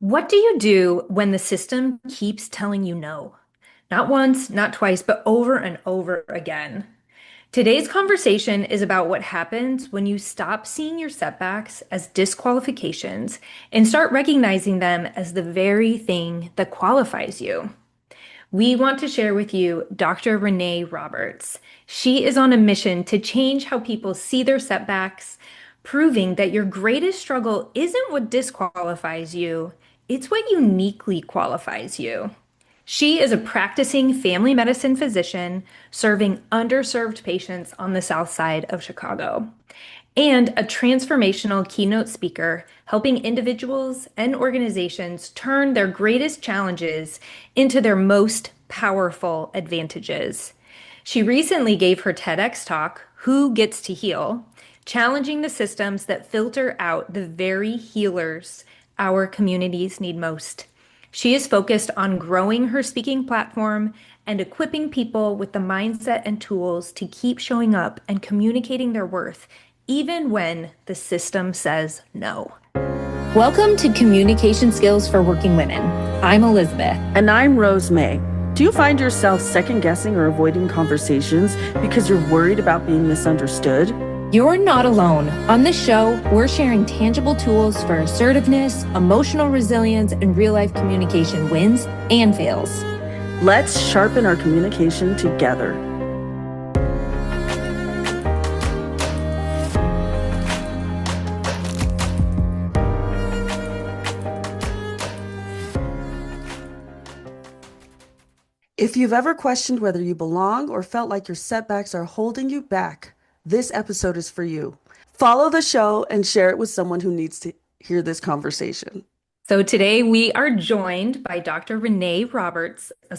What do you do when the system keeps telling you no? Not once, not twice, but over and over again. Today's conversation is about what happens when you stop seeing your setbacks as disqualifications and start recognizing them as the very thing that qualifies you. We want to share with you Dr. Rene Roberts. She is on a mission to change how people see their setbacks, proving that your greatest struggle isn't what disqualifies you, it's what uniquely qualifies you. She is a practicing family medicine physician serving underserved patients on the south side of Chicago, and a transformational keynote speaker helping individuals and organizations turn their greatest challenges into their most powerful advantages. She recently gave her TEDx talk, Who Gets to Heal, challenging the systems that filter out the very healers our communities need most. She is focused on growing her speaking platform and equipping people with the mindset and tools to keep showing up and communicating their worth, even when the system says no. Welcome to Communication Skills for Working Women. I'm Elizabeth. And I'm Rose May. Do you find yourself second guessing or avoiding conversations because you're worried about being misunderstood? You're not alone. On this show, we're sharing tangible tools for assertiveness, emotional resilience, and real-life communication wins and fails. Let's sharpen our communication together. If you've ever questioned whether you belong or felt like your setbacks are holding you back, this episode is for you. Follow the show and share it with someone who needs to hear this conversation. So today we are joined by Dr. Rene Roberts, a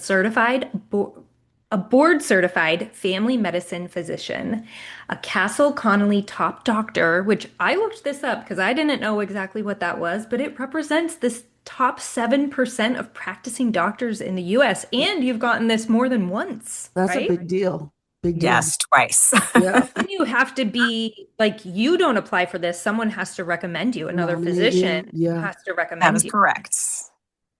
board certified family medicine physician, a Castle Connolly top doctor, which I looked this up because I didn't know exactly what that was, but it represents this top 7% of practicing doctors in the US. And you've gotten this more than once, That's right? a big deal. Big deal. Yes, twice. Yeah. You have to be like, you don't apply for this. Someone has to recommend you. Another Nominate physician you. Yeah. has to That recommend is you. correct.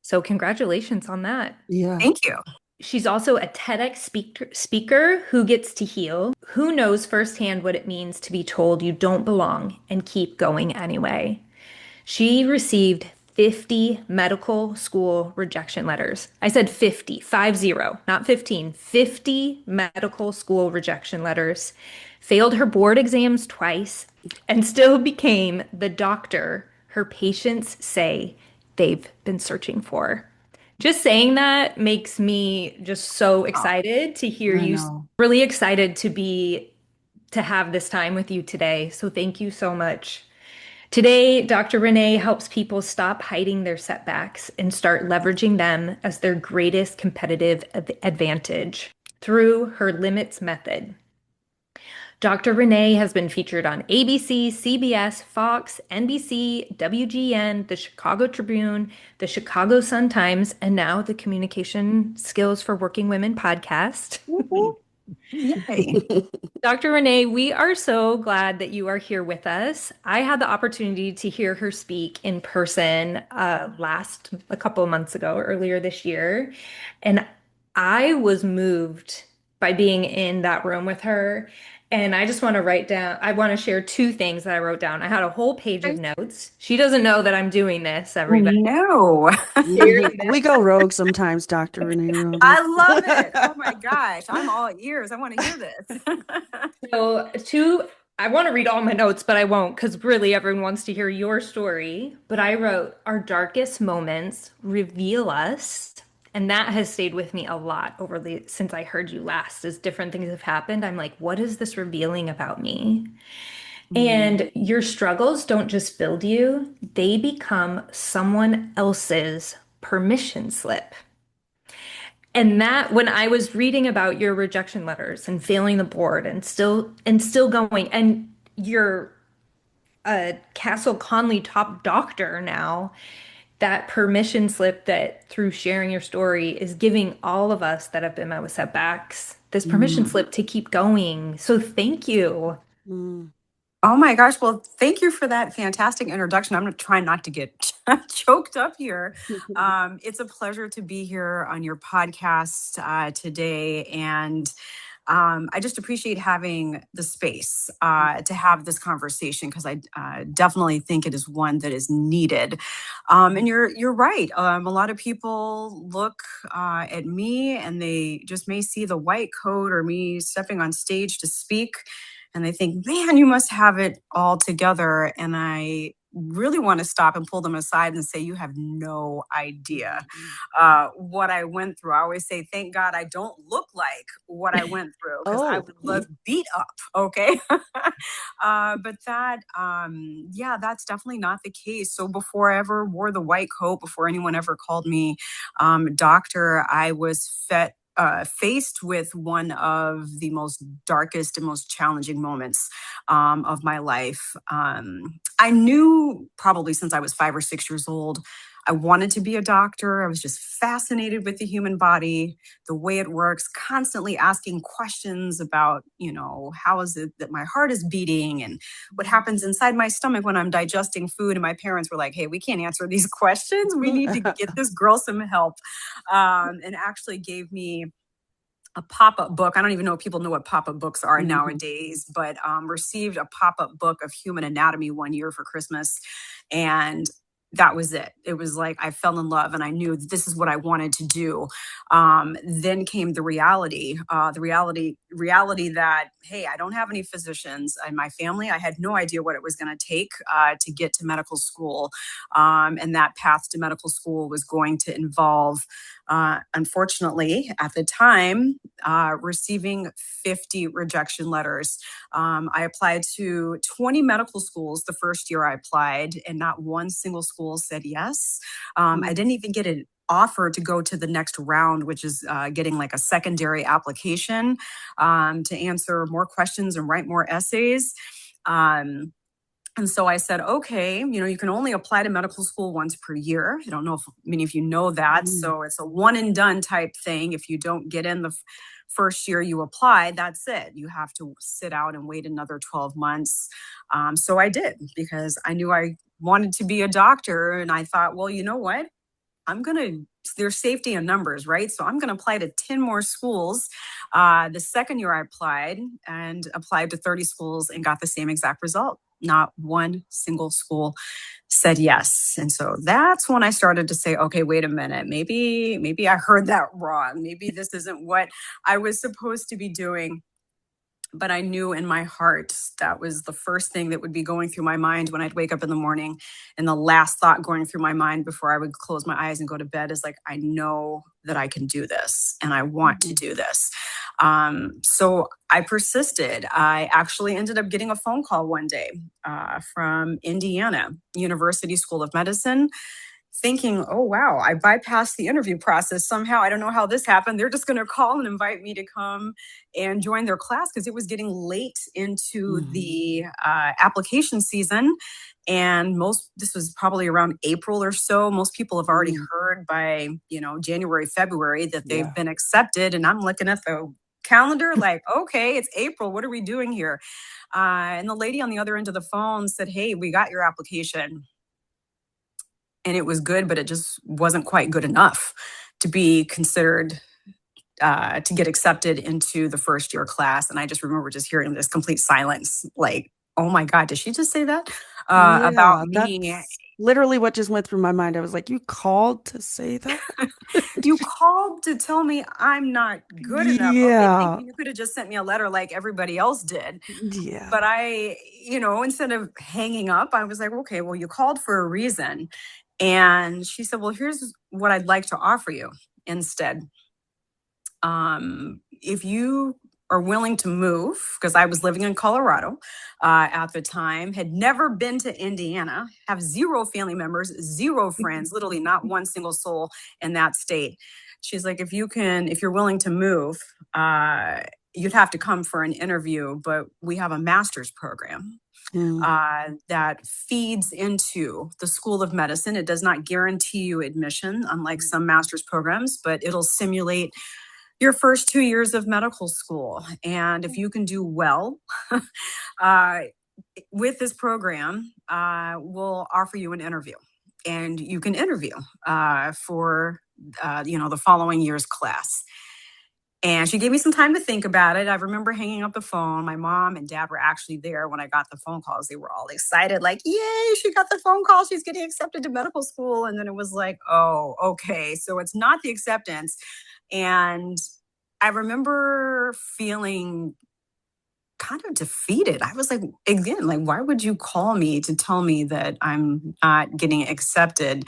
So congratulations on that. Yeah. Thank you. She's also a TEDx speaker who gets to heal, who knows firsthand what it means to be told you don't belong and keep going anyway. She received 50 medical school rejection letters. I said 50, 50, not 15, 50 medical school rejection letters, failed her board exams twice, and still became the doctor her patients say they've been searching for. Just saying that makes me just so excited to hear I you. know. Really excited to have this time with you today. So thank you so much. Today, Dr. Rene helps people stop hiding their setbacks and start leveraging them as their greatest competitive advantage through her L.I.M.I.T.S method. Dr. Rene has been featured on ABC, CBS, Fox, NBC, WGN, the Chicago Tribune, the Chicago Sun-Times, and now the Communication Skills for Working Women podcast. Yay. Dr. Rene, we are so glad that you are here with us. I had the opportunity to hear her speak in person a couple of months ago, earlier this year, and I was moved by being in that room with her. And I just want to I want to share two things that I wrote down. I had a whole page of notes. She doesn't know that I'm doing this, everybody. No. We go rogue sometimes, Dr. Rene Roberts. I love it. Oh my gosh. I'm all ears. I want to hear this. I want to read all my notes, but I won't because really everyone wants to hear your story. But I wrote, Our darkest moments reveal us. And that has stayed with me a lot since I heard you last. As different things have happened, I'm like, what is this revealing about me? And your struggles don't just build you, they become someone else's permission slip. And that when I was reading about your rejection letters and failing the board and still going, and you're a Castle Conley top doctor now, that permission slip that through sharing your story is giving all of us that have been met with setbacks this permission slip to keep going. So thank you. Oh my gosh. Well, thank you for that fantastic introduction. I'm going to try not to get choked up here. It's a pleasure to be here on your podcast today. And I just appreciate having the space to have this conversation because I definitely think it is one that is needed. And you're right. A lot of people look at me and they just may see the white coat or me stepping on stage to speak, and they think, "Man, you must have it all together." And I really want to stop and pull them aside and say, "You have no idea what I went through." I always say, thank God I don't look like what I went through because I Oh, would look beat up. Okay. But yeah, that's definitely not the case. So before I ever wore the white coat, before anyone ever called me doctor, I was faced with one of the most darkest and most challenging moments of my life. I knew probably since I was 5 or 6 years old I wanted to be a doctor. I was just fascinated with the human body, the way it works, constantly asking questions about, how is it that my heart is beating and what happens inside my stomach when I'm digesting food. And my parents were like, "Hey, we can't answer these questions. We need to get this girl some help." And actually gave me a pop-up book. I don't even know if people know what pop-up books are nowadays, but received a pop-up book of human anatomy one year for Christmas. And that was it. It was like I fell in love and I knew this is what I wanted to do. Then came the reality that, hey, I don't have any physicians in my family. I had no idea what it was going to take to get to medical school. And that path to medical school was going to involve, unfortunately, at the time, receiving 50 rejection letters. I applied to 20 medical schools the first year I applied, and not one single school said yes. I didn't even get an offer to go to the next round, which is getting like a secondary application to answer more questions and write more essays. And so I said, okay, you can only apply to medical school once per year. I don't know if many of you know that. So it's a one and done type thing. If you don't get in the first year you apply, that's it. You have to sit out and wait another 12 months. So I did because I knew I wanted to be a doctor. And I thought, well, you know what? There's safety in numbers, right? So I'm going to apply to 10 more schools. The second year I applied to 30 schools and got the same exact result. Not one single school said yes. And so that's when I started to say, okay, wait a minute, maybe I heard that wrong. Maybe this isn't what I was supposed to be doing. But I knew in my heart that was the first thing that would be going through my mind when I'd wake up in the morning. And the last thought going through my mind before I would close my eyes and go to bed is like, I know that I can do this and I want to do this. So I persisted. I actually ended up getting a phone call one day from Indiana University School of Medicine, thinking, oh, wow, I bypassed the interview process somehow. I don't know how this happened. They're just going to call and invite me to come and join their class because it was getting late into the application season. And this was probably around April or so. Most people have already heard by, January, February that they've been accepted. And I'm looking at the calendar like, okay, it's April. What are we doing here? And the lady on the other end of the phone said, "Hey, we got your application." And it was good, but it just wasn't quite good enough to be considered to get accepted into the first year class. And I just remember just hearing this complete silence, like, oh my God, did she just say that about me? That's literally what just went through my mind. I was like, you called to say that? You called to tell me I'm not good enough. Okay, thank Yeah. you. You could have just sent me a letter like everybody else did. Yeah. But instead of hanging up, I was like, okay, well, you called for a reason. And she said, well, here's what I'd like to offer you instead. If you are willing to move, because I was living in Colorado at the time, had never been to Indiana, have zero family members, zero friends, literally not one single soul in that state. She's like, if you're willing to move, you'd have to come for an interview, but we have a master's program that feeds into the School of Medicine. It does not guarantee you admission, unlike some master's programs, but it'll simulate your first 2 years of medical school. And if you can do well, uh, with this program, we'll offer you an interview, and you can interview for the following year's class. And she gave me some time to think about it. I remember hanging up the phone. My mom and dad were actually there when I got the phone calls. They were all excited, like, yay, she got the phone call. She's getting accepted to medical school. And then it was like, oh, okay. So it's not the acceptance. And I remember feeling kind of defeated. I was like, again, like, why would you call me to tell me that I'm not getting accepted?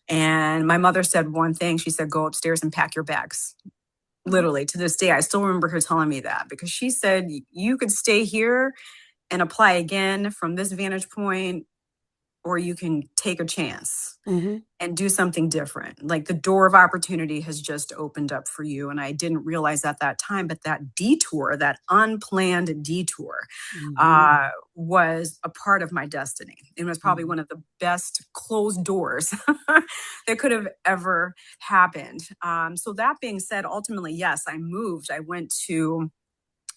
And my mother said one thing. She said, go upstairs and pack your bags. Literally, to this day, I still remember her telling me that, because she said, you could stay here and apply again from this vantage point, or you can take a chance Mm-hmm. and do something different. Like, the door of opportunity has just opened up for you. And I didn't realize at that time, but that detour, that unplanned detour, Mm-hmm. was a part of my destiny. It was probably Mm-hmm. one of the best closed doors that could have ever happened. So that being said, ultimately, yes, I moved. I went to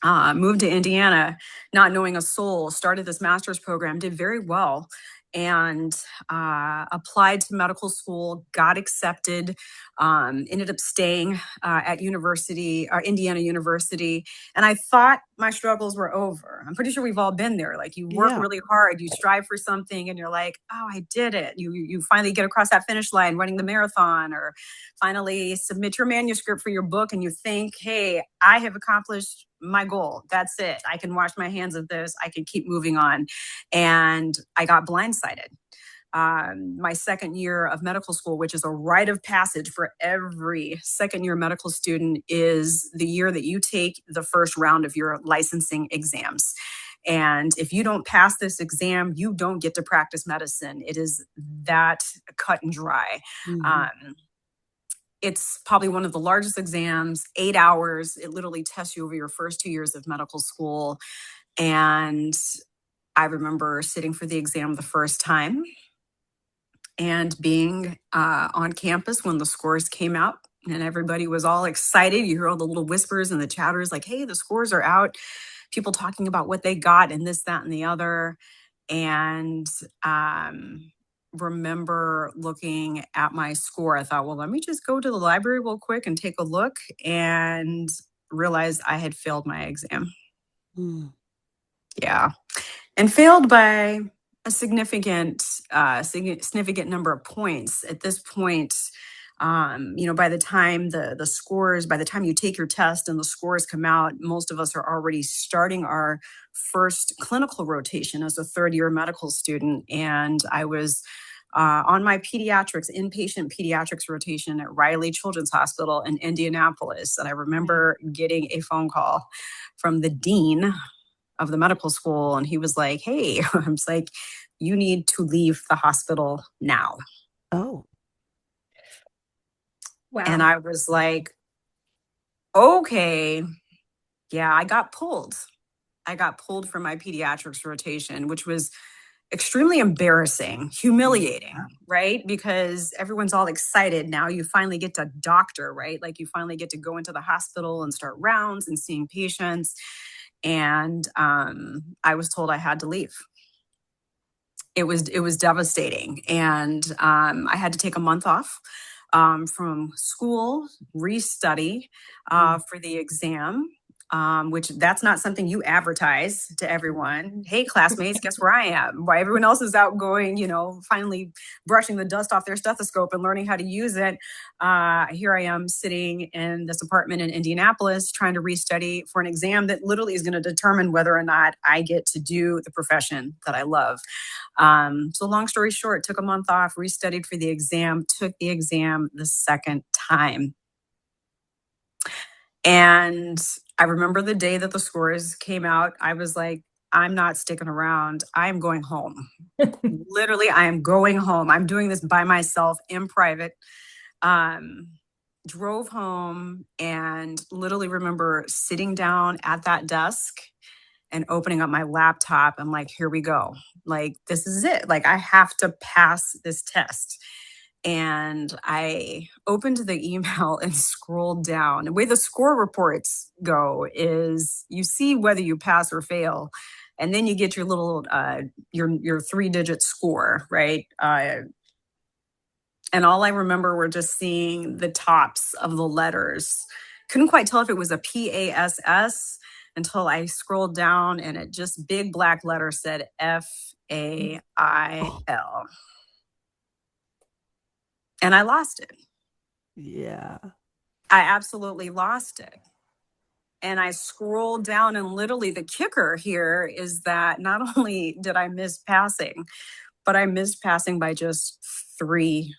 moved to Indiana, not knowing a soul, started this master's program, did very well, and applied to medical school, got accepted, ended up staying at Indiana University. And I thought my struggles were over. I'm pretty sure we've all been there. Like, you work Yeah. really hard, you strive for something, and you're like, oh, I did it. You finally get across that finish line running the marathon, or finally submit your manuscript for your book, and you think, hey, I have accomplished my goal. That's it. I can wash my hands of this. I can keep moving on. And I got blindsided. My second year of medical school, which is a rite of passage for every second year medical student, is the year that you take the first round of your licensing exams. And if you don't pass this exam, you don't get to practice medicine. It is that cut and dry. Mm-hmm. Um, it's probably one of the largest exams, 8 hours. It literally tests you over your first 2 years of medical school. And I remember sitting for the exam the first time and being on campus when the scores came out, and everybody was all excited. You hear all the little whispers and the chatters, like, hey, the scores are out. People talking about what they got and this, that, and the other. And remember looking at my score. I thought, well, let me just go to the library real quick and take a look, and realized I had failed my exam. Mm. Yeah. And failed by a significant number of points. At this point, by the time the scores, by the time you take your test and the scores come out, most of us are already starting our first clinical rotation as a third year medical student. And I was on my inpatient pediatrics rotation at Riley Children's Hospital in Indianapolis. And I Wow. remember getting a phone call from the dean of the medical school. And he was like, hey, I was like, you need to leave the hospital now. Oh. And Wow. I was like, okay, yeah, I got pulled. I got pulled from my pediatrics rotation, which was extremely embarrassing, humiliating, Yeah. right? Because everyone's all excited. Now you finally get to doctor, right? Like, you finally get to go into the hospital and start rounds and seeing patients. And I was told I had to leave. It was devastating, and I had to take a month off from school, restudy Mm. for the exam. Which, that's not something you advertise to everyone. Hey, classmates, guess where I am? While everyone else is out going, finally brushing the dust off their stethoscope and learning how to use it. Here I am sitting in this apartment in Indianapolis trying to restudy for an exam that literally is going to determine whether or not I get to do the profession that I love. So long story short, took a month off, restudied for the exam, took the exam the second time. And I remember the day that the scores came out, I was like, I'm not sticking around. I'm going home. Literally, I am going home. I'm doing this by myself in private. Um, Drove home, and literally remember sitting down at that desk and opening up my laptop. I'm like, here we go. Like, this is it. Like, I have to pass this test. And I opened the email and scrolled down. The way the score reports go is you see whether you pass or fail And then you get your little, your 3-digit score, right? And all I remember were just seeing the tops of the letters. Couldn't quite tell if it was a PASS until I scrolled down and it just big black letter said FAIL. And I lost it. Yeah. I absolutely lost it. And I scrolled down, and literally the kicker here is that not only did I miss passing, but I missed passing by just 3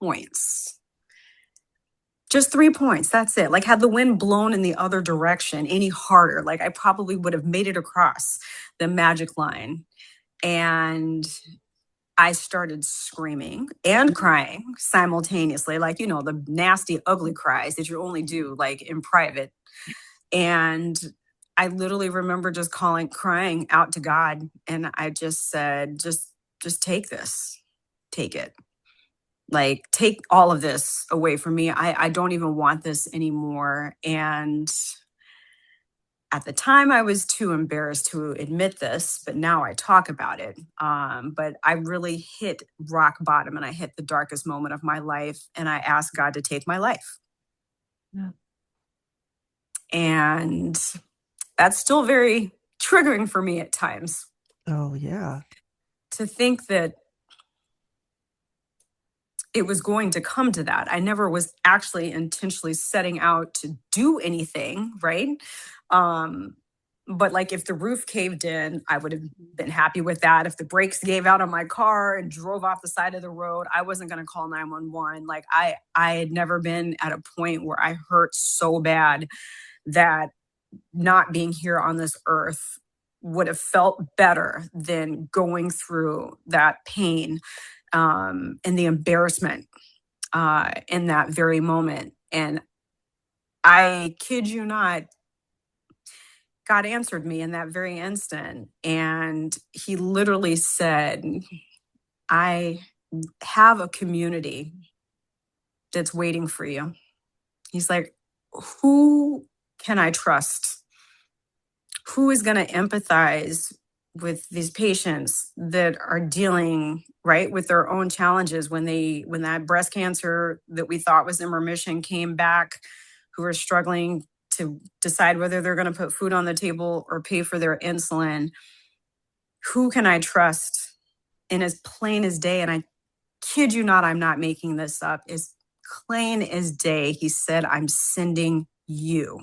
points. Just 3 points. That's it. Like, had the wind blown in the other direction any harder, like I probably would have made it across the magic line. And I started screaming and crying simultaneously, like, the nasty, ugly cries that you only do like in private. And I literally remember just crying out to God. And I just said, just take this, take it. Like, take all of this away from me. I don't even want this anymore. And at the time, I was too embarrassed to admit this, but now I talk about it. But I really hit rock bottom, and I hit the darkest moment of my life, and I asked God to take my life. Yeah. And that's still very triggering for me at times. Oh, yeah. To think that it was going to come to that. I never was actually intentionally setting out to do anything, right? Um, but like, if the roof caved in, I would have been happy with that. If the brakes gave out on my car and drove off the side of the road, I wasn't going to call 911. Like, I had never been at a point where I hurt so bad that not being here on this earth would have felt better than going through that pain, and the embarrassment in that very moment. And I kid you not, God answered me in that very instant. And he literally said, I have a community that's waiting for you. He's like, who can I trust? Who is going to empathize with these patients that are dealing right with their own challenges when that breast cancer that we thought was in remission came back, who are struggling to decide whether they're going to put food on the table or pay for their insulin? Who can I trust? And as plain as day, and I kid you not, I'm not making this up, as plain as day, he said, I'm sending you.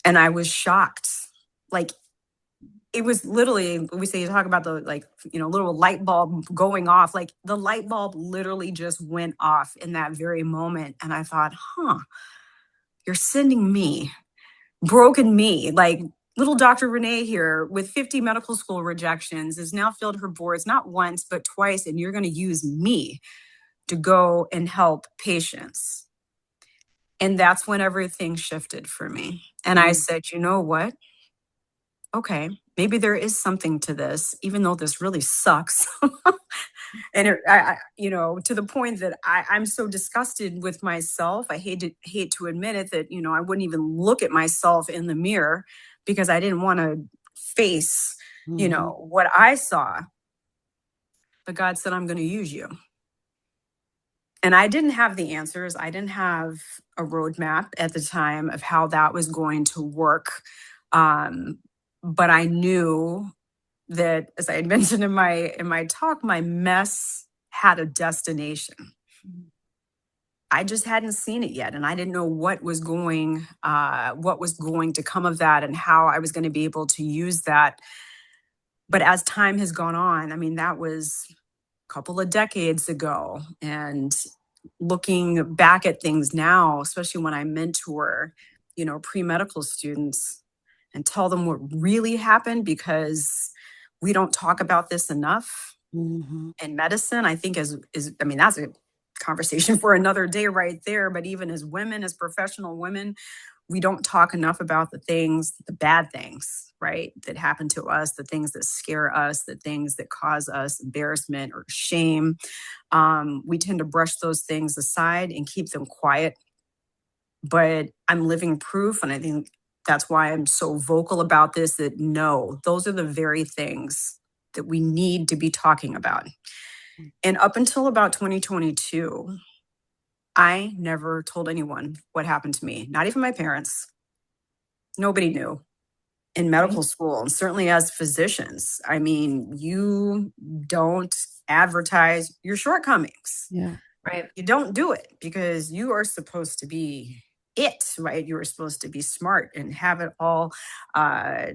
And I was shocked. Like, it was literally, we say, you talk about the, like, little light bulb going off. Like, the light bulb literally just went off in that very moment. And I thought, you're sending me, broken me. Like, little Dr. Rene here with 50 medical school rejections has now failed her boards not once, but twice. And you're going to use me to go and help patients. And that's when everything shifted for me. And I said, you know what? Okay, maybe there is something to this, even though this really sucks. And to the point that I'm so disgusted with myself. I hate to admit it, that I wouldn't even look at myself in the mirror because I didn't want to face what I saw. But God said, I'm going to use you. And I didn't have the answers. I didn't have a roadmap at the time of how that was going to work. But I knew that, as I had mentioned in my talk, my mess had a destination. I just hadn't seen it yet, and I didn't know what was going to come of that, and how I was going to be able to use that. But as time has gone on, I mean, that was a couple of decades ago, and looking back at things now, especially when I mentor, pre-medical students, and tell them what really happened, because we don't talk about this enough in medicine. I think I mean, that's a conversation for another day right there. But even as women, as professional women, we don't talk enough about the bad things, right, that happen to us, the things that scare us, the things that cause us embarrassment or shame. We tend to brush those things aside and keep them quiet. But I'm living proof, and I think That's why I'm so vocal about this, that no, those are the very things that we need to be talking about. And up until about 2022, I never told anyone what happened to me, not even my parents. Nobody knew in Right. medical school, and certainly as physicians. I mean, you don't advertise your shortcomings. Yeah. Right. You don't do it because you are supposed to be it, right? You are supposed to be smart and have it all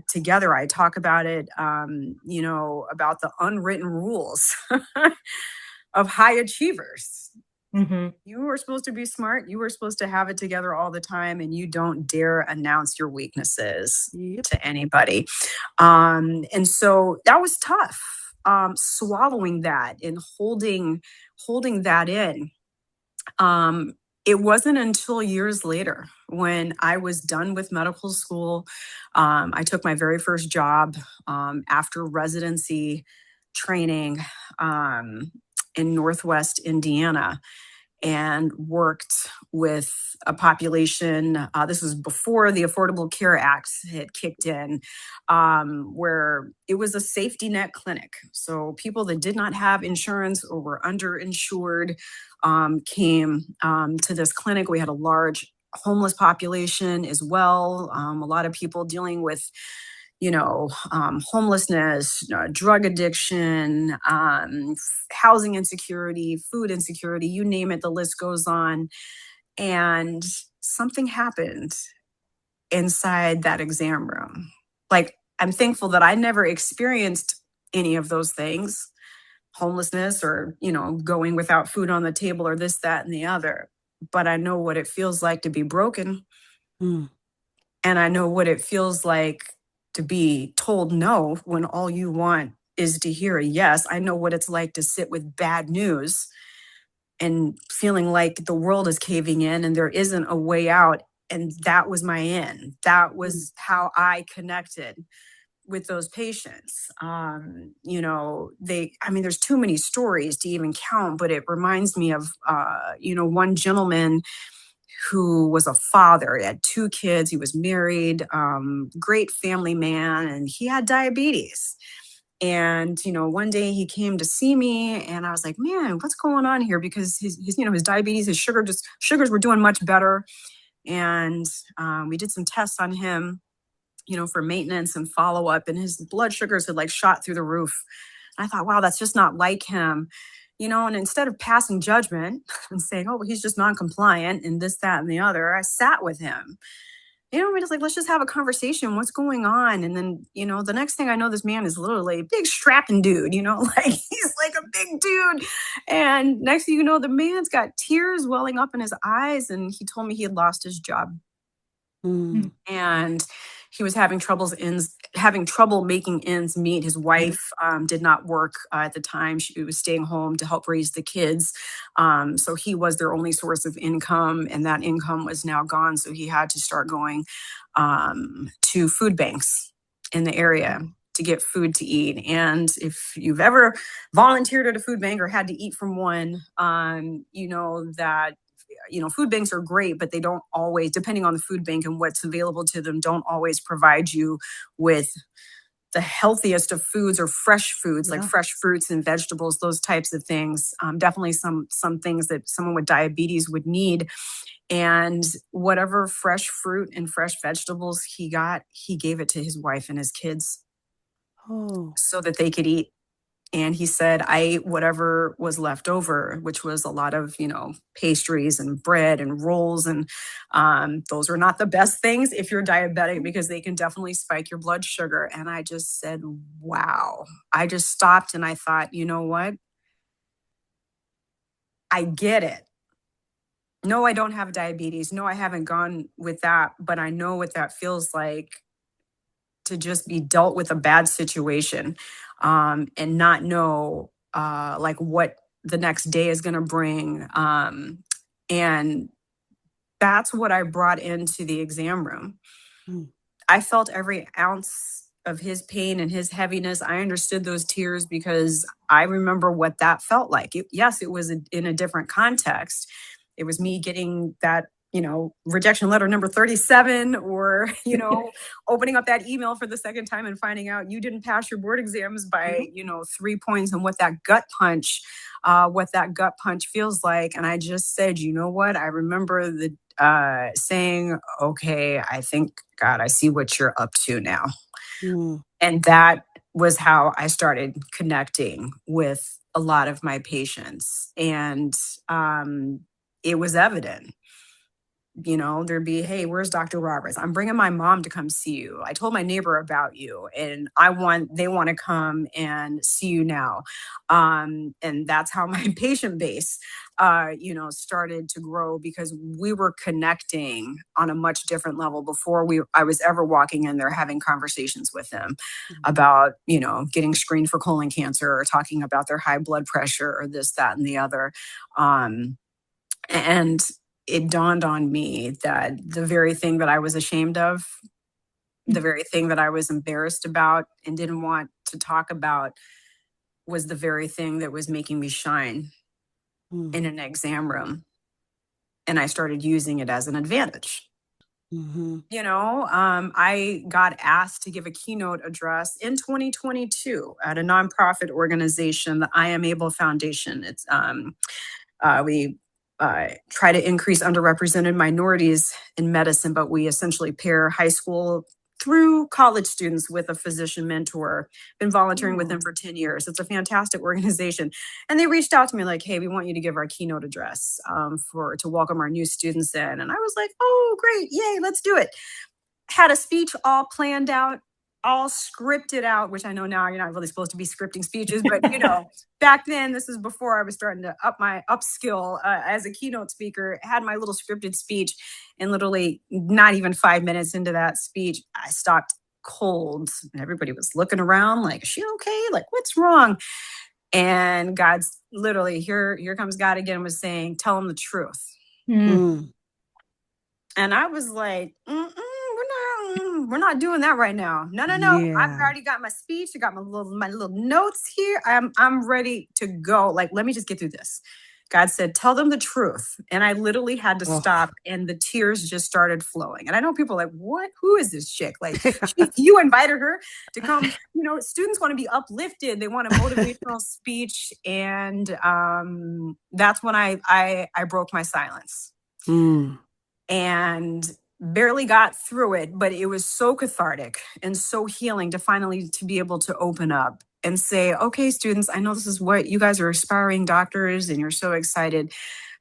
together. I talk about it, about the unwritten rules of high achievers. Hmm. You are supposed to be smart. You are supposed to have it together all the time, and you don't dare announce your weaknesses Yep. to anybody. And so that was tough. Swallowing that and holding that in. Um, it wasn't until years later when I was done with medical school. I took my very first job after residency training um, in Northwest Indiana, and worked with a population. This was before the Affordable Care Act had kicked in, where it was a safety net clinic. So people that did not have insurance or were underinsured came to this clinic. We had a large homeless population as well. A lot of people dealing with homelessness, drug addiction, housing insecurity, food insecurity, you name it, the list goes on. And something happened inside that exam room. Like, I'm thankful that I never experienced any of those things, homelessness or, going without food on the table or this, that, and the other. But I know what it feels like to be broken. Mm. And I know what it feels like to be told no when all you want is to hear a yes. I know what it's like to sit with bad news and feeling like the world is caving in and there isn't a way out. And that was my end. That Mm. was how I connected with those patients. There's too many stories to even count, but it reminds me of, one gentleman who was a father. He had two kids. He was married, great family man, and he had diabetes. And one day he came to see me, and I was like, "Man, what's going on here?" Because his diabetes, his sugars were doing much better, and we did some tests on him, for maintenance and follow up, and his blood sugars had like shot through the roof. I thought, wow, that's just not like him. And instead of passing judgment and saying, oh, well, he's just non-compliant and this, that, and the other, I sat with him. We're just like, let's just have a conversation. What's going on? And then, the next thing I know, this man is literally a big strapping dude, like he's like a big dude. And next thing you know, the man's got tears welling up in his eyes. And he told me he had lost his job, Mm. and he was having trouble making ends meet. His wife did not work at the time. She was staying home to help raise the kids. So he was their only source of income, and that income was now gone. So he had to start going to food banks in the area to get food to eat. And if you've ever volunteered at a food bank or had to eat from one, you know that food banks are great, but they don't always, depending on the food bank and what's available to them, don't always provide you with the healthiest of foods or fresh foods, like Yeah. fresh fruits and vegetables, those types of things. Definitely some things that someone with diabetes would need. And whatever fresh fruit and fresh vegetables he got, he gave it to his wife and his kids Oh. so that they could eat. And he said, I ate whatever was left over, which was a lot of, pastries and bread and rolls. And those are not the best things if you're diabetic, because they can definitely spike your blood sugar. And I just said, wow. I just stopped and I thought, you know what? I get it. No, I don't have diabetes. No, I haven't gone with that, but I know what that feels like to just be dealt with a bad situation, and not know like what the next day is going to bring. And that's what I brought into the exam room. Mm. I felt every ounce of his pain and his heaviness. I understood those tears because I remember what that felt like. Yes, it was in a different context. It was me getting that rejection letter number 37, or, opening up that email for the second time and finding out you didn't pass your board exams by, 3 points, and what that gut punch feels like. And I just said, you know what? I remember the saying, okay, I think, God, I see what you're up to now. Mm. And that was how I started connecting with a lot of my patients. And it was evident. There'd be, hey, where's Dr. Roberts? I'm bringing my mom to come see you. I told my neighbor about you, and they want to come and see you now. And that's how my patient base, started to grow, because we were connecting on a much different level before I was ever walking in there having conversations with them about, getting screened for colon cancer, or talking about their high blood pressure, or this, that, and the other. And it dawned on me that the very thing that I was ashamed of, the very thing that I was embarrassed about and didn't want to talk about, was the very thing that was making me shine in an exam room. And I started using it as an advantage. Mm-hmm. I got asked to give a keynote address in 2022 at a nonprofit organization, the I Am Able Foundation. We try to increase underrepresented minorities in medicine, but we essentially pair high school through college students with a physician mentor. Been volunteering with them for 10 years. It's a fantastic organization. And they reached out to me like, hey, we want you to give our keynote address to welcome our new students in. And I was like, oh, great. Yay, let's do it. Had a speech all planned out, all scripted out, which I know now you're not really supposed to be scripting speeches, but back then, this is before I was starting to up my upskill as a keynote speaker. Had my little scripted speech, and literally not even 5 minutes into that speech, I stopped cold, and everybody was looking around like, is she okay? Like, what's wrong? And God's literally, here comes God again, was saying, tell them the truth. Mm. And I was like, we're not doing that right now. No. I've Yeah. already got my speech. I got my little notes here. I'm ready to go. Like, let me just get through this. God said, tell them the truth. And I literally had to stop, and the tears just started flowing. And I know people are like, what? Who is this chick? Like, you invited her to come. Students want to be uplifted. They want a motivational speech. And that's when I broke my silence. Mm. And barely got through it, but it was so cathartic and so healing to finally to be able to open up and say, okay, students, I know this is what you guys are aspiring doctors and you're so excited,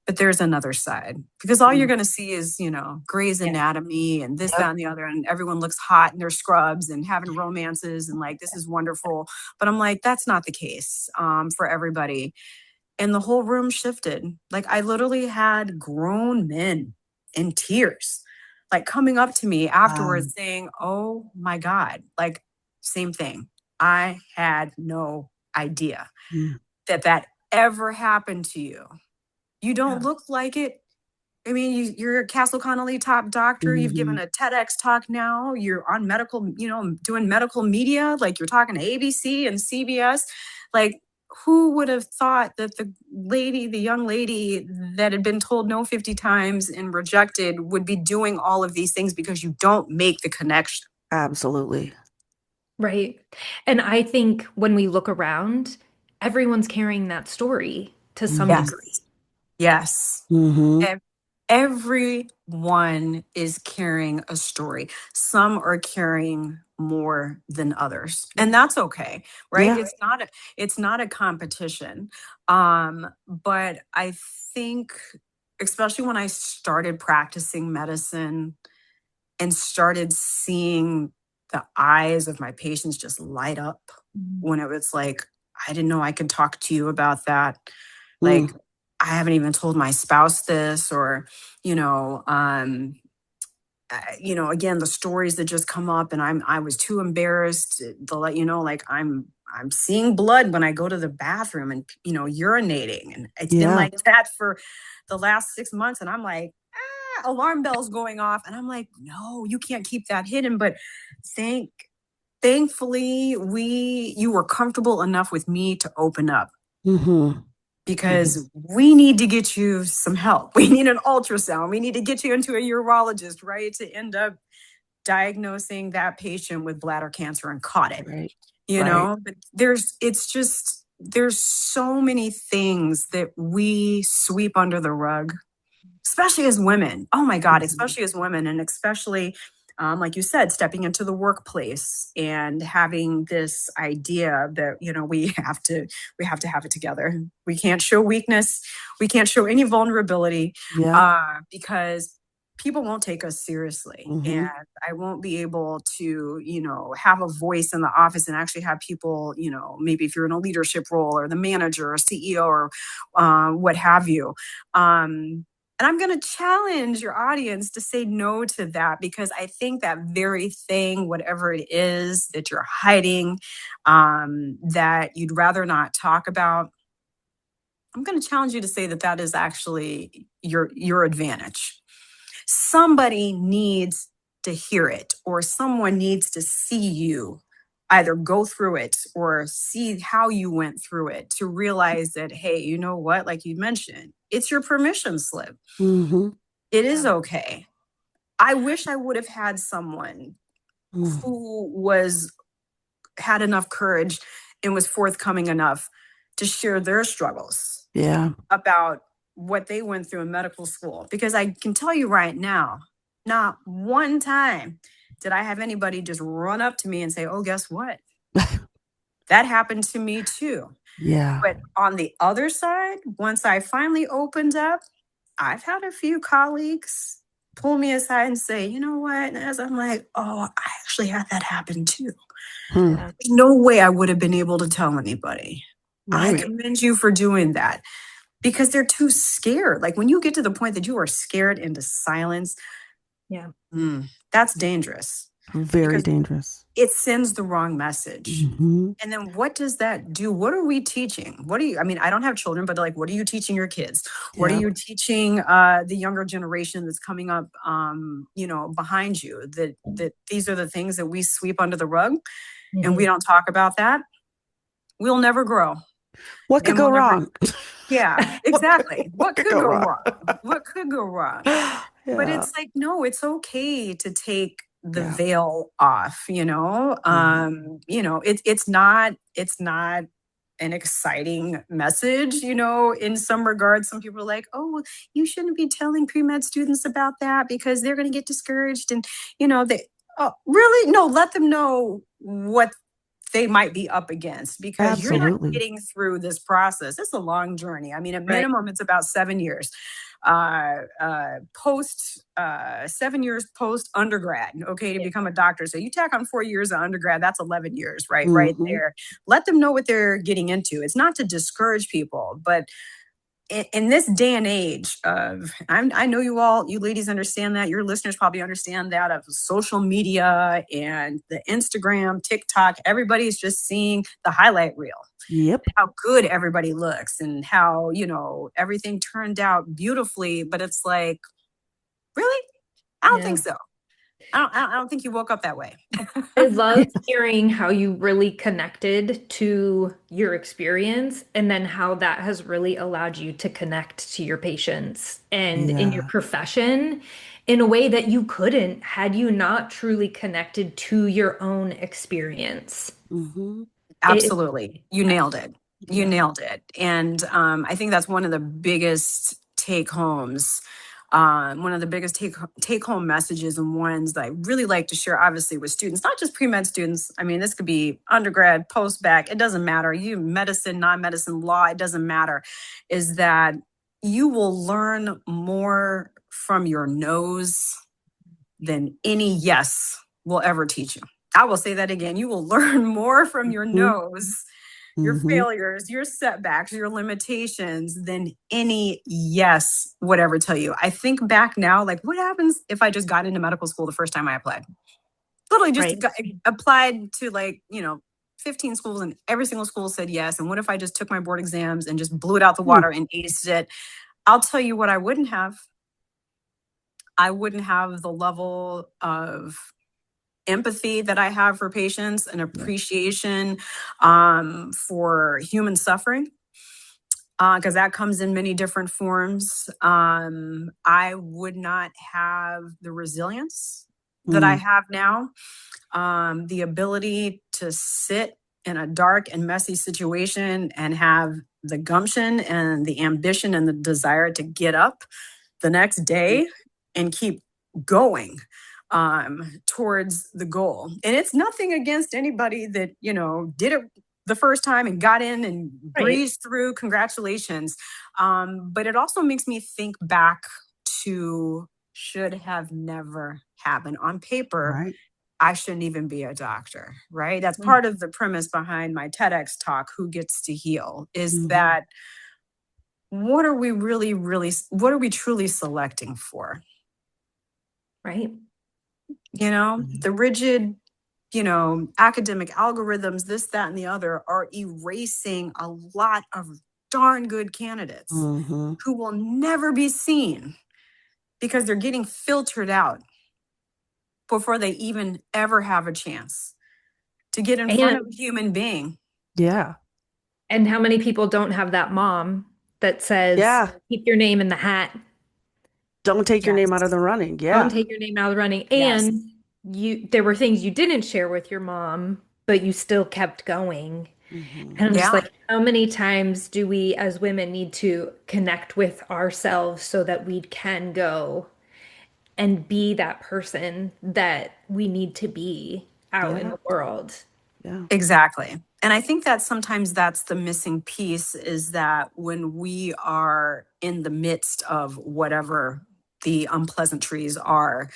but there's another side, because all you're going to see is, Grey's Anatomy and this, that, and the other. And everyone looks hot in their scrubs and having romances and like, this is wonderful. But I'm like, that's not the case for everybody. And the whole room shifted. Like, I literally had grown men in tears, like coming up to me afterwards saying, oh my God, like, same thing. I had no idea that ever happened to you. You don't look like it. I mean, you're a Castle Connolly top doctor. You've given a TEDx talk now. You're on medical, doing medical media. Like, you're talking to ABC and CBS. Like, who would have thought that the young lady that had been told no 50 times and rejected would be doing all of these things because you don't make the connection? Absolutely. Right. And I think when we look around, everyone's carrying that story to some Yes. degree. Yes. Mm-hmm. Everyone is carrying a story. Some are carrying more than others, and that's okay, right? Yeah. It's not a competition. But I think, especially when I started practicing medicine and started seeing the eyes of my patients just light up, when it was like, I didn't know I could talk to you about that. Like, I haven't even told my spouse this, or, again, the stories that just come up, and I was too embarrassed to let you know, like, I'm seeing blood when I go to the bathroom and, urinating. And it's been like that for the last 6 months. And I'm like, alarm bells going off. And I'm like, no, you can't keep that hidden. But thankfully, you were comfortable enough with me to open up. Mm-hmm. Mhm. because we need to get you some help. We need an ultrasound. We need to get you into a urologist, right? To end up diagnosing that patient with bladder cancer and caught it, Right. you Right. know? But there's so many things that we sweep under the rug, especially as women. Oh my God, Mhm. especially as women, and especially, like you said, stepping into the workplace and having this idea that we have to have it together. We can't show weakness. We can't show any vulnerability, Yeah. because people won't take us seriously, and Mhm. I won't be able to, have a voice in the office and actually have people, maybe if you're in a leadership role or the manager or CEO or what have you. And I'm going to challenge your audience to say no to that, because I think that very thing, whatever it is that you're hiding, that you'd rather not talk about, I'm going to challenge you to say that that is actually your advantage. Somebody needs to hear it, or someone needs to see you either go through it or see how you went through it to realize that, hey, you know what? Like you mentioned, it's your permission slip. Mhm. It is Yeah. okay. I wish I would have had someone Mm. who was had enough courage and was forthcoming enough to share their struggles Yeah. about what they went through in medical school. Because I can tell you right now, not one time did I have anybody just run up to me and say, "Oh, guess what? That happened to me too." Yeah. But on the other side, once I finally opened up, I've had a few colleagues pull me aside and say, "You know what?" And as I'm like, "Oh, I actually had that happen too. Hmm. Yeah. There's no way I would have been able to tell anybody." I Right. commend you for doing that, because they're too scared. Like when you get to the point that you are scared into silence, Yeah. that's dangerous, Very because dangerous. it sends the wrong message. Mhm. And then what does that do? What are we teaching? I mean, I don't have children, but like, what are you teaching your kids? What are Yeah. you teaching the younger generation that's coming up, behind you? That these are the things that we sweep under the rug, and we Mhm. don't talk about that. We'll never grow, What could and go we'll never. wrong? Yeah, exactly. What What could could go go wrong? wrong? What could go wrong? But Yeah. it's like, no, it's okay to take the Yeah. veil off, Mhm. it's not an exciting message, in some regards. Some people are like, "Oh, you shouldn't be telling pre-med students about that because they're going to get discouraged." And, they, oh, really? No, let them know what they might be up against, because you're not Absolutely. getting through this process. It's a long journey. I mean, at Right. minimum, it's about 7 years. Post 7 years post undergrad, okay, to Yeah. become a doctor. So you tack on 4 years of undergrad, that's 11 years, right Mhm. there. Let them know what they're getting into. It's not to discourage people, but in this day and age of, I know you ladies understand that, your listeners probably understand that, of social media and the Instagram, TikTok, everybody's just seeing the highlight reel, Yep. how good everybody looks and how, everything turned out beautifully. But it's like, really? I don't think Yeah. so. I don't think you woke up that way. I love hearing how you really connected to your experience and then how that has really allowed you to connect to your patients and in your Yeah. profession in a way that you couldn't had you not truly connected to your own experience. Mhm. It, Absolutely. You yeah, nailed it. You yeah, nailed it. And I think that's one of the biggest take homes. One of the biggest take home messages, and ones that I really like to share, obviously, with students, not just pre med students. I mean, this could be undergrad, post bac, it doesn't matter. You medicine, non medicine, law, it doesn't matter. Is that you will learn more from your nose than any yes will ever teach you. I will say that again. You will learn more from your Mhm. no's, your Mhm. failures, your setbacks, your limitations than any yes would ever tell you. I think back now, like, what happens if I just got into medical school the first time I applied? Literally just right. applied to, like, 15 schools, and every single school said yes. And what if I just took my board exams and just blew it out the Hmm. water and aced it? I'll tell you what I wouldn't have. I wouldn't have the level of empathy that I have for patients, and Yeah. appreciation for human suffering. because that comes in many different forms. I would not have the resilience that I Mm, have now, the ability to sit in a dark and messy situation and have the gumption and the ambition and the desire to get up the next day and keep going towards the goal. And it's nothing against anybody that, did it the first time and got in and Right. breezed through. Congratulations. But it also makes me think back to should have never happened. On paper, right. I shouldn't even be a doctor, right? That's Mm. part of the premise behind my TEDx talk, Who Gets to Heal, is Hmm. that what are we what are we truly selecting for? Right. The rigid, academic algorithms, this, that, and the other are erasing a lot of darn good candidates Hmm. who will never be seen because they're getting filtered out before they even ever have a chance to get in front of And a human being. Yeah. and how many people don't have that mom that says, Yeah. keep your name in the hat. Don't take your name out of Yes. the running. Don't Yeah. take your name out of the running. Yes. And there were things you didn't share with your mom, but you still kept going. Hmm. And I'm just Yeah. like, how many times do we as women need to connect with ourselves so that we can go and be that person that we need to be out in Yeah. the world? Yeah. Exactly. And I think that sometimes that's the missing piece, is that when we are in the midst of whatever the unpleasantries are,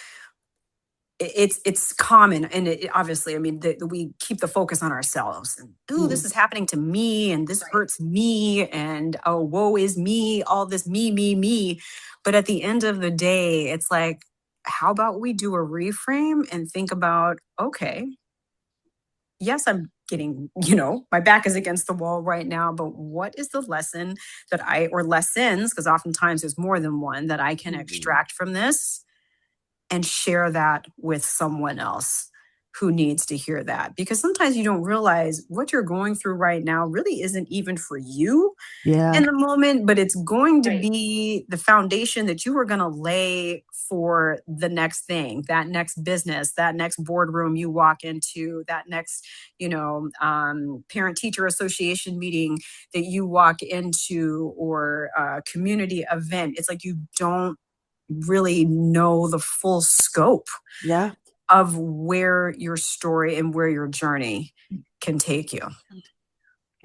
it's common. And obviously, I mean, we keep the focus on ourselves. And, ooh, Mm. this is happening to me, and this Right. hurts me, and oh, woe is me, all this me. But at the end of the day, it's like, how about we do a reframe and think about, okay, yes, I'm getting, my back is against the wall right now, but what is the lesson or lessons, because oftentimes there's more than one, that I can Mhm. extract from this and share that with someone else who needs to hear that? Because sometimes you don't realize what you're going through right now really isn't even for you Yeah. in the moment, but it's going to Right. be the foundation that you are going to lay for the next thing, that next business, that next boardroom you walk into, that next, parent teacher association meeting that you walk into, or community event. It's like you don't really know the full scope Yeah. of where your story and where your journey can take you.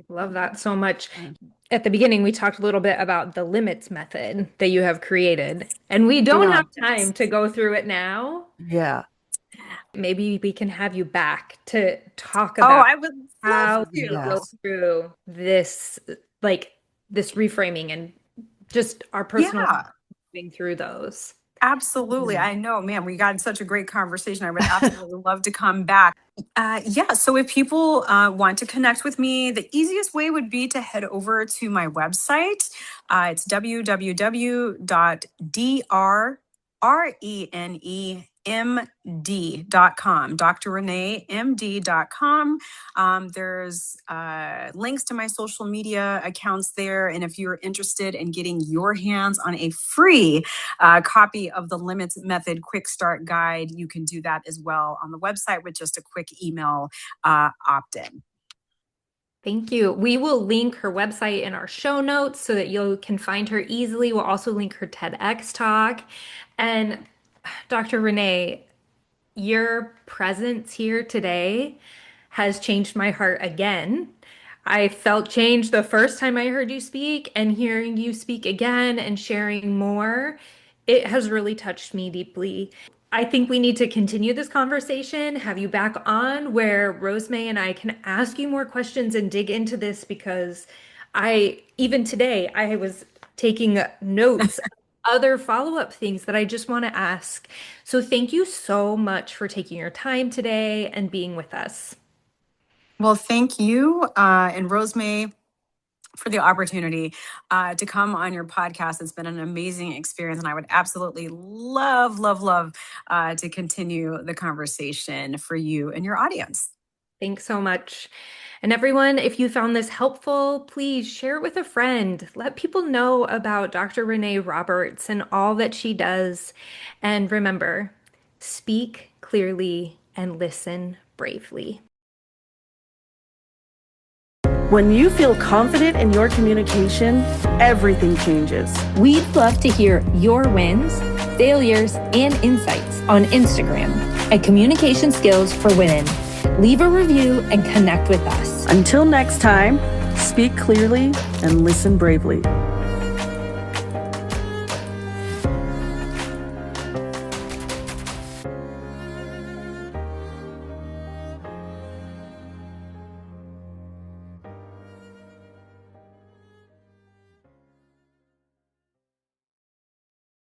Love that so much. Yeah. At the beginning, we talked a little bit about the limits method that you have created, and we don't Yeah. have time to go through it now. Yeah. Maybe we can have you back to talk Oh, about I would love how you go to. Yes. through this, like this reframing and just our personal Yeah. moving through those. Absolutely. Yeah. I know, man, we got such a great conversation. I would absolutely love to come back. Yeah. So if people want to connect with me, the easiest way would be to head over to my website. It's www.drrenemd.com, drrenemd.com. There's links to my social media accounts there. And if you're interested in getting your hands on a free copy of the Limits Method Quick Start Guide, you can do that as well on the website with just a quick email opt in. Thank you. We will link her website in our show notes so that you can find her easily. We'll also link her TEDx talk. And Dr. Renee, your presence here today has changed my heart again. I felt change the first time I heard you speak, and hearing you speak again and sharing more, it has really touched me deeply. I think we need to continue this conversation, have you back on where Rosemary and I can ask you more questions and dig into this because even today, I was taking notes other follow-up things that I just want to ask. So thank you so much for taking your time today and being with us. Well, thank you, and Rosemary, for the opportunity to come on your podcast. It's been an amazing experience, and I would absolutely love to continue the conversation for you and your audience. Thanks so much. And everyone, if you found this helpful, please share it with a friend. Let people know about Dr. Rene Roberts and all that she does. And remember, speak clearly and listen bravely. When you feel confident in your communication, everything changes. We'd love to hear your wins, failures, and insights on Instagram at Communication Skills for Women. Leave a review and connect with us. Until next time, speak clearly and listen bravely.